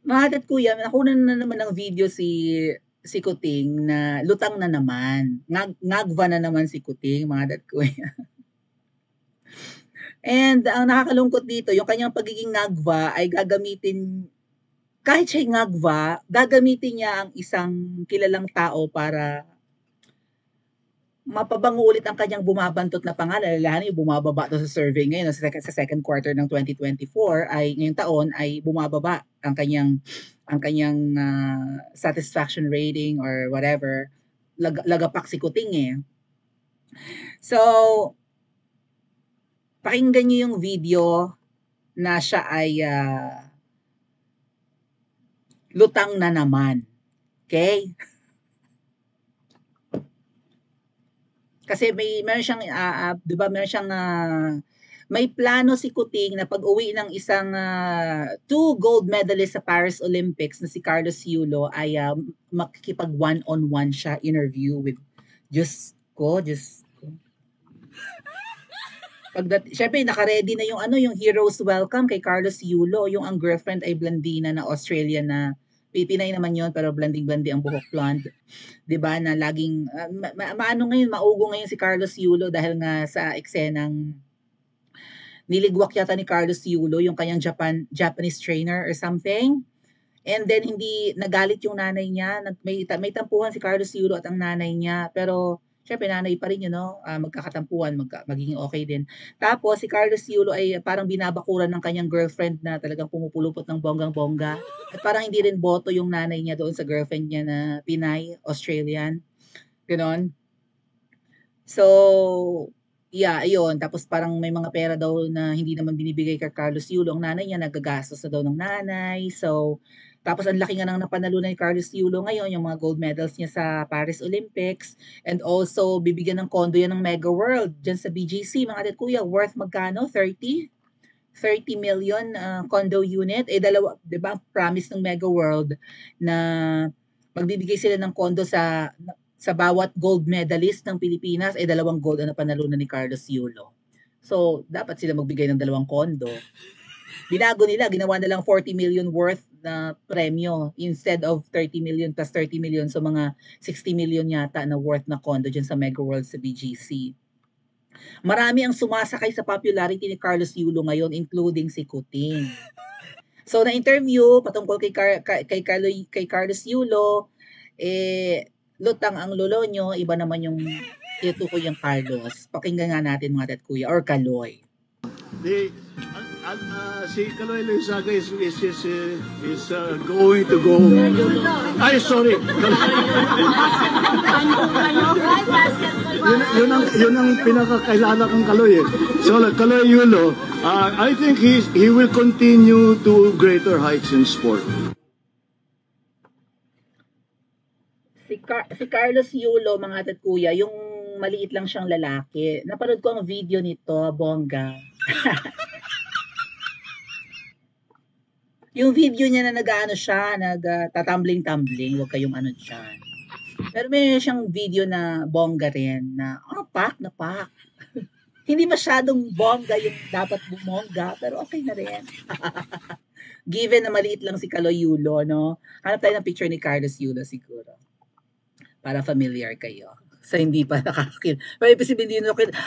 Mga kuya, nakuha na naman ng video si Kuting na lutang na naman. Ngagva na naman si Kuting, mga kuya. And ang nakakalungkot dito, yung kanyang pagiging ngagva ay gagamitin, kahit siya ngagva, gagamitin niya ang isang kilalang tao para mapabango ulit ang kanyang bumabantot na pangalan. Lalo yung bumababa to sa survey ngayon sa second quarter ng 2024 ay ngayong taon ay bumababa ang kanyang satisfaction rating or whatever. Lagapak si Kuting eh. So, pakinggan niyo yung video na siya ay lutang na naman. Okay? Kasi meron siyang, 'di ba, may plano si Kuting na pag-uwi ng isang 2 gold medalist sa Paris Olympics na si Carlos Yulo ay makikipag one-on-one siya interview with Diyos ko. Syempre, naka-ready na yung hero's welcome kay Carlos Yulo. Yung ang girlfriend ay Blandina na Australian na Pinay naman yon pero blanding-blandi ang buhok blonde. 'Di ba na laging maano ngayon, maugo ngayon si Carlos Yulo dahil nga sa eksenang niligwak yata ni Carlos Yulo yung kanyang Japanese trainer or something. And then hindi nagalit yung nanay niya, may tampuhan si Carlos Yulo at ang nanay niya, pero syempre nanay pa rin yun, no? Magkakatampuhan, magiging okay din. Tapos si Carlos Yulo ay parang binabakuran ng kanyang girlfriend na talagang pumupulupot ng bonggang-bongga. At parang hindi rin boto yung nanay niya doon sa girlfriend niya na Pinay, Australian. Ganon. So, yeah, ayun. Tapos parang may mga pera daw na hindi naman binibigay kay Carlos Yulo. Ang nanay niya, nagagastos na daw ng nanay. So, tapos ang laki nga ng napanalunan ni Carlos Yulo ngayon, yung mga gold medals niya sa Paris Olympics. And also, bibigyan ng condo yan ng Mega World dyan sa BGC. Mga kuya, worth magkano? 30 million condo unit. Dalawa, 'di ba? Promise ng Mega World na magbibigay sila ng condo sa bawat gold medalist ng Pilipinas. 2 gold ang napanalunan ni Carlos Yulo. So, dapat sila magbigay ng 2 condo. Binago nila, ginawa na lang 40 million worth na premyo instead of 30 million plus 30 million. So, mga 60 million yata na worth na condo dyan sa Mega World sa BGC. Marami ang sumasakay sa popularity ni Carlos Yulo ngayon, including si Kuting. So, na-interview patungkol kay Carlos Yulo, lutang ang lolo nyo, iba naman yung itukoy yung Carlos. Pakinggan nga natin mga kuya, or Kaloy. Si Kaloy Loizaga is going to go. Ay, sorry. yun ang pinakakilala kong Kaloy eh. So, Kaloy Yulo, I think he will continue to greater heights in sport. Si Carlos Yulo, mga kuya, yung maliit lang siyang lalaki. Napanood ko ang video nito, bongga. Yung video niya na nag-ano siya, nagtatumbling-tumbling, huwag kayong ano dyan. Pero may siyang video na bongga rin, na pak na pak. Hindi masyadong bongga yung dapat bumongga, pero okay na rin. Given na maliit lang si Kaloy Yulo, no? Hanap tayo ng picture ni Carlos Yulo siguro. Para familiar kayo. Sa hindi pa nakakakil. Pero ibig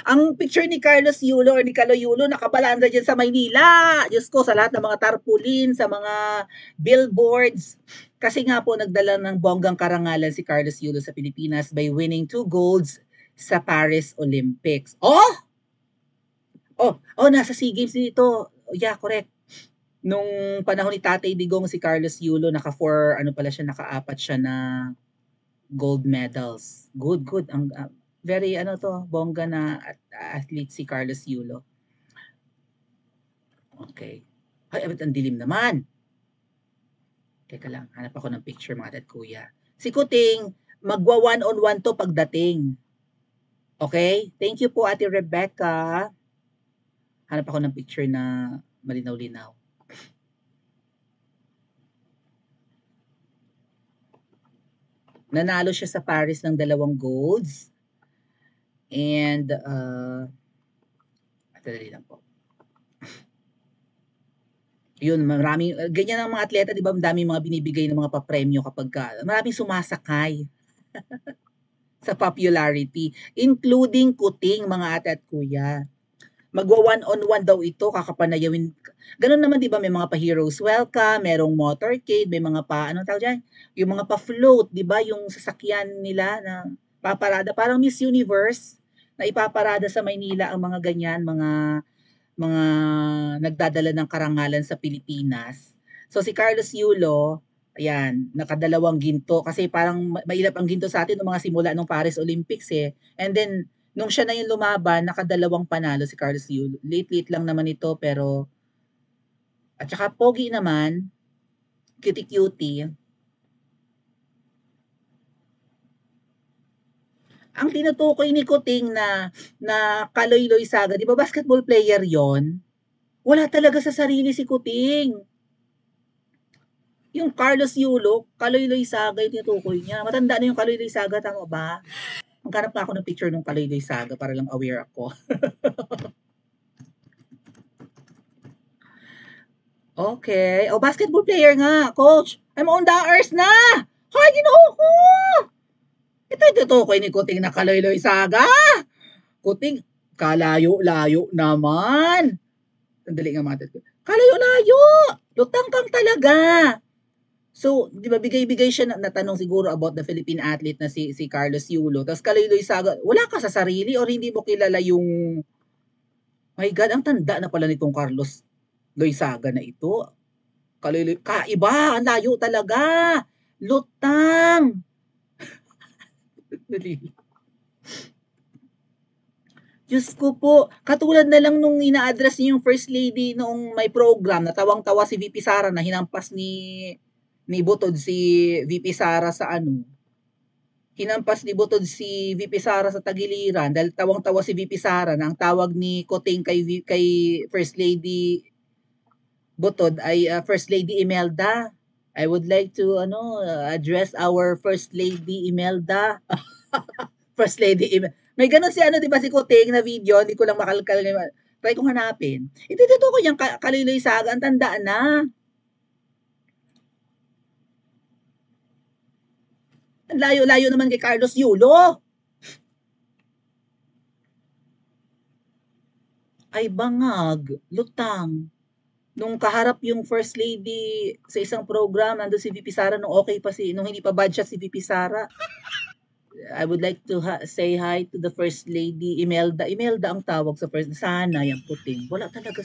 ang picture ni Carlos Yulo or ni Kaloy Yulo nakabalanda dyan sa Maynila. Diyos ko, sa lahat ng mga tarpaulin, sa mga billboards. Kasi nga po, nagdala ng bonggang karangalan si Carlos Yulo sa Pilipinas by winning 2 golds sa Paris Olympics. Nasa SEA Games dito. Yeah, correct. Nung panahon ni Tatay Digong si Carlos Yulo, naka-4 siya na gold medals. Good. Ang very bongga na athlete si Carlos Yulo. Okay. Ay, ang dilim naman. Teka lang, hanap ako ng picture mga kuya. Si Kuting, magwa one-on-one to pagdating. Okay? Thank you po, Ate Rebecca. Hanap ako ng picture na malinaw-linaw. Nanalo siya sa Paris ng 2 golds. And, dali lang po. Yun, maraming ganyan ang mga atleta, 'di ba, daming mga binibigay ng mga papremyo kapagka maraming sumasakay sa popularity, including Kuting, mga ate at kuya. Magwa-one-on-one daw ito, kakapanayawin. Gano'n naman 'di ba, may mga pa-heroes welcome, merong motorcade, may mga pa anong tawag diyan, yung mga pa-float, 'di ba, yung sasakyan nila na paparada, parang Miss Universe na ipaparada sa Maynila ang mga ganyan, mga nagdadala ng karangalan sa Pilipinas. So si Carlos Yulo, ayan, nakadalawang ginto kasi parang mailap ang ginto sa atin nung mga simula nung Paris Olympics eh. And then nung siya na yung lumaban, nakadalawang panalo si Carlos Yulo. Late-late lang naman ito pero at saka pogi naman, cutie-cutie. Ang tinutukoy ni Kuting na Kaloy-Loy Saga, 'di ba basketball player 'yon? Wala talaga sa sarili si Kuting. Yung Carlos Yulo, Kaloy-Loy Saga yung tinutukoy niya. Matanda na yung Kaloy-Loy Saga, tama ba? Maghanap nga ako ng picture ng Kaloy-Loy Saga para lang aware ako. Okay. O, basketball player nga, coach. I'm on the hours na! Hoy, ginoo ko! Ito yung tinutukoy ni Kuting na Kaloy-Loy Saga. Kuting, kalayo-layo naman. Sandali nga mga ko. Kalayo-layo! Lutang kang talaga. So, di ba, bigay-bigay siya na tanong siguro about the Philippine athlete na si Carlos Yulo. Tapos Kaloy-Loy Saga, wala ka sa sarili or hindi mo kilala yung... My God, ang tanda na pala nitong Carlos Loizaga na ito. Kaloy-Loy, kaiba, ang layo talaga. Lutang. Diyos ko po, katulad na lang nung ina-address niyo yung First Lady noong may program na tawang-tawa si VP Sara na hinampas ni Butod si VP Sara sa ano. Hinampas ni Butod si VP Sara sa tagiliran dahil tawang-tawa si VP Sara na ang tawag ni Kuting kay First Lady Butod ay First Lady Imelda. I would like to address our First Lady Imelda. First Lady Imelda. May ganun si di ba si Kuting na video, hindi ko lang makalkal. Try kong hanapin. Ito ko yung Kaloy-Loy Saga, ang tanda na. Ang layo-layo naman kay Carlos Yulo. Ay bangag, lutang. Nung kaharap yung First Lady sa isang program, nandun si VP Sara nung okay pa nung hindi pa bad shot si VP Sara. I would like to say hi to the First Lady Imelda. Imelda ang tawag sa first. Sana yung Puting. Wala talaga.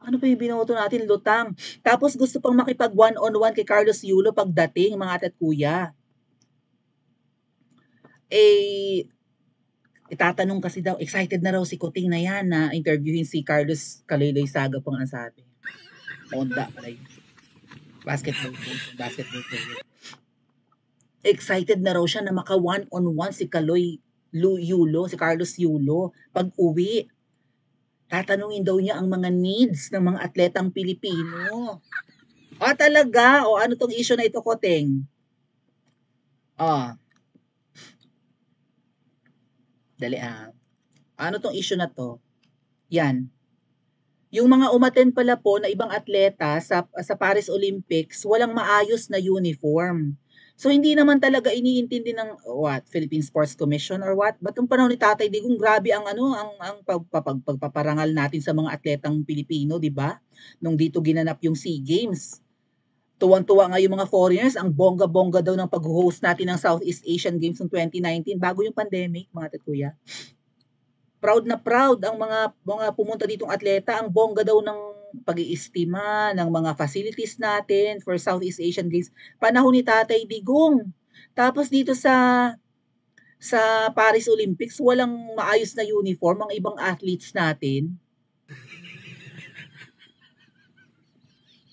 Ano pa yung binoto natin? Lutang. Tapos gusto pang makipag one-on-one kay Carlos Yulo pagdating, mga ate at kuya. Itatanong kasi daw, excited na raw si Kuting na yan na interviewin si Carlos Kaloy-Loy Saga pang ang sabi. Onda pala yun. Basketball player. Excited na raw siya na maka one-on-one si Yulo, si Carlos Yulo pag uwi. Tatanungin daw niya ang mga needs ng mga atletang Pilipino. Talaga? Ano tong issue na ito, Kuting? Dali Ano tong issue na to? Yan. Yung mga umattend pala po na ibang atleta sa Paris Olympics, walang maayos na uniform. So hindi naman talaga iniintindi ng Philippine Sports Commission or what? Ba't yung panahon ni Tatay Digong grabe ang pagpaparangal natin sa mga atletang Pilipino, 'di ba? Nung dito ginanap yung SEA Games. Tuwang-tuwa nga yung mga foreigners, ang bongga-bongga daw ng pag-host natin ng Southeast Asian Games noong 2019 bago yung pandemic, mga tatuya. Proud na proud ang mga pumunta ditong atleta, ang bongga daw ng pag-iistima ng mga facilities natin for Southeast Asian Games. Panahon ni Tatay Digong. Tapos dito sa Paris Olympics, walang maayos na uniform ang ibang athletes natin.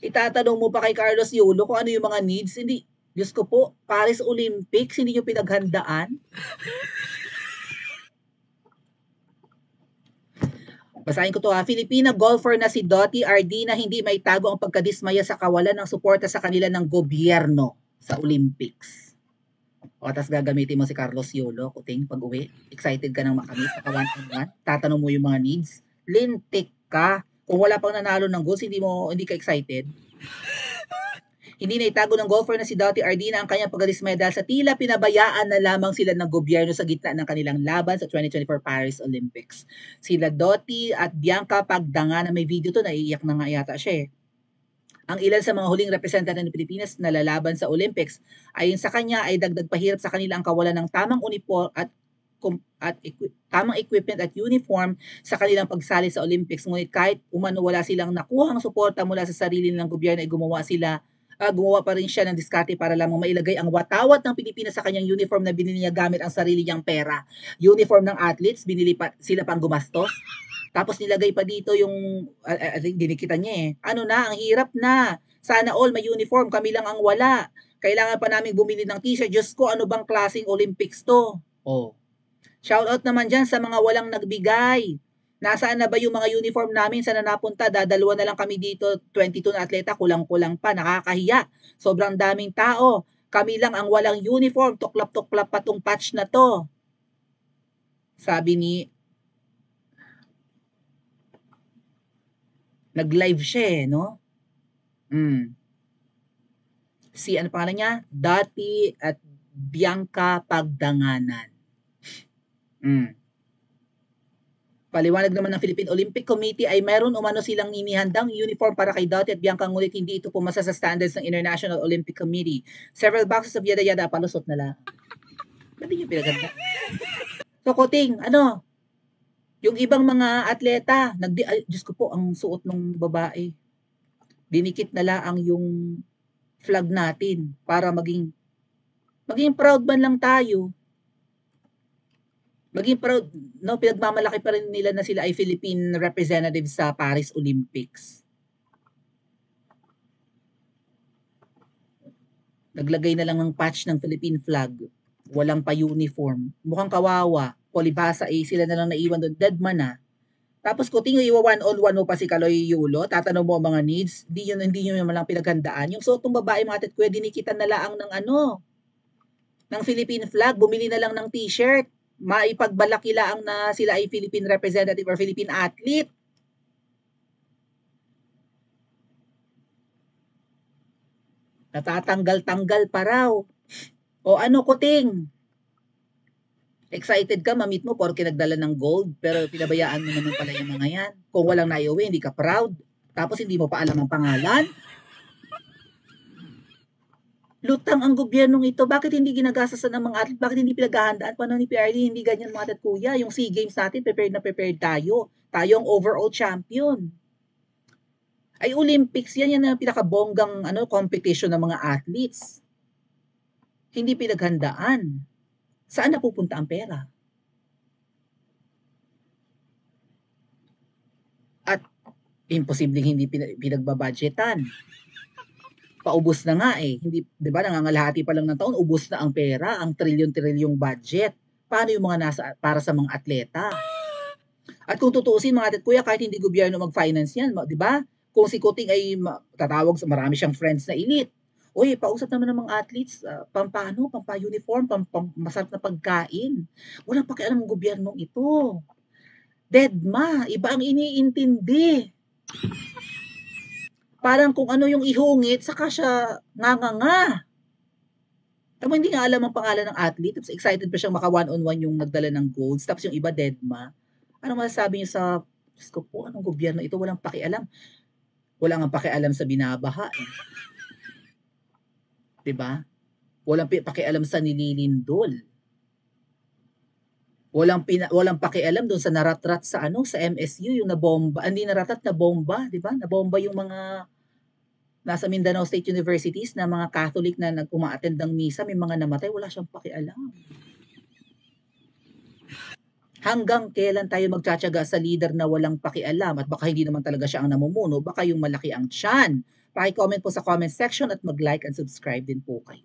Itatanong mo pa kay Carlos Yulo kung ano yung mga needs. Hindi, Diyos ko po, Paris Olympics, hindi nyo pinaghandaan. Basahin ko to Filipina golfer na si Dottie Ardina hindi may tago ang pagkadismaya sa kawalan ng suporta sa kanila ng gobyerno sa Olympics. Tapos gagamitin mo si Carlos Yulo, Kuting, pag uwi. Excited ka nang makamit, naka one-on-one. Tatanong mo yung mga needs. Lintik ka. Kung wala pang nanalo ng goals, hindi ka excited? Hindi na itago ng golfer na si Dottie Ardina ang kanyang pagkadismaya dahil sa tila pinabayaan na lamang sila ng gobyerno sa gitna ng kanilang laban sa 2024 Paris Olympics. Sila Dottie at Bianca Pagdanga, na may video to, naiiyak na nga yata siya eh. Ang ilan sa mga huling representative ng Pilipinas na lalaban sa Olympics, ayon sa kanya ay dagdag pahirap sa kanila ang kawalan ng tamang uniform tamang equipment at uniform sa kanilang pagsali sa Olympics. Ngunit kahit umano wala silang nakuhang suporta mula sa sarili ng gobyerno, ay gumawa pa rin siya ng diskarte para lamang mailagay ang watawat ng Pilipinas sa kanyang uniform na binili niya gamit ang sarili niyang pera. Uniform ng athletes, sila pang gumastos. Tapos nilagay pa dito yung, dinikita niya eh. Ano na, ang hirap na. Sana all may uniform, kami lang ang wala. Kailangan pa namin bumili ng t-shirt. Diyos ko, ano bang klaseng Olympics to? Oh. Shout out naman dyan sa mga walang nagbigay. Nasaan na ba yung mga uniform namin? Sana napunta? Dadalawa na lang kami dito. 22 na atleta, kulang-kulang pa. Nakakahiya. Sobrang daming tao. Kami lang ang walang uniform. Tuklap-tuklap pa tong patch na to. Sabi ni... Nag-live siya eh, no? Si, ano pangalan niya? Dottie at Bianca Pagdanganan. Paliwanag naman ng Philippine Olympic Committee ay meron umano silang inihandang uniform para kay Dottie at Bianca, ngunit hindi ito pumasa sa standards ng International Olympic Committee. Several boxes of yada-yada, palusot na lang. Ba't di nyo pinaganda? So, Kuting, ano? Yung ibang mga atleta, Diyos ko po, ang suot ng babae. Dinikit na lang yung flag natin para maging proud man lang tayo. Maging proud, no, pinagmamalaki pa rin nila na sila ay Philippine representative sa Paris Olympics. Naglagay na lang ng patch ng Philippine flag. Walang pa uniform. Mukhang kawawa. Polibasa eh, sila na lang naiwan doon. Dead man na. Tapos Kuting, iwa one-on-one mo pa si Kaloy Yulo, tatanong mo ang mga needs, hindi nyo naman lang pinaghandaan. Yung suotong babae, mga tet, pwede nikitan na lang ng Philippine flag, bumili na lang ng t-shirt, maipagbalaki lang na sila ay Philippine representative or Philippine athlete. Natatanggal-tanggal pa raw. O ano, Kuting? Excited ka, mamit mo, porque nagdala ng gold, pero pinabayaan mo naman pala yung mga yan. Kung walang naiuwi, hindi ka proud. Tapos hindi mo pa alam ang pangalan. Lutang ang gobyernong ito. Bakit hindi ginagasasan ng mga athlete? Bakit hindi pinaghahandaan? Paano ni PRD? Hindi ganyan mga tatkuya. Yung SEA Games natin, prepared na prepared tayo. Tayo ang overall champion. Ay Olympics, yan ang pinakabonggang competition ng mga athletes. Hindi pinaghandaan. Saan napupunta ang pera? At imposibleng hindi pinagbabudgetan. Paubos na nga eh. Hindi, 'di ba, nangangalahati pa lang ng taon, ubos na ang pera, ang trilyon-trilyong budget. Paano yung mga para sa mga atleta? At kung tutuusin mga atleta, kuya, kahit hindi gobyerno mag-finance yan, 'di ba? Kung si Kuting ay tatawag sa marami siyang friends na elite. Uy, pausap naman ng mga athletes, pampa-uniform, masarap na pagkain. Walang pakialam ng gobyernong ito. Deadma, iba ang iniintindi. Parang kung ano yung ihungit, saka siya nganga. Tapos hindi nga alam ang pangalan ng athlete, tapos excited pa siyang maka one-on-one yung nagdala ng golds, tapos yung iba deadma. Ano masasabi niyo sa, Diyos ko po, anong gobyerno ito? Walang pakialam. Walang ang pakialam sa binabaha eh. Diba? Walang pakialam sa nililindol. Walang pakialam doon sa naratrat sa sa MSU, yung nabomba, hindi naratrat na bomba, 'di ba? Nabomba yung mga nasa Mindanao State Universities na mga Catholic na nag-uma-attend ng misa, may mga namatay, wala siyang pakialam. Hanggang kailan tayo magtsatsaga sa leader na walang pakialam at baka hindi naman talaga siya ang namumuno, baka yung malaki ang tiyan. Paki-comment po sa comment section at mag-like and subscribe din po kayo.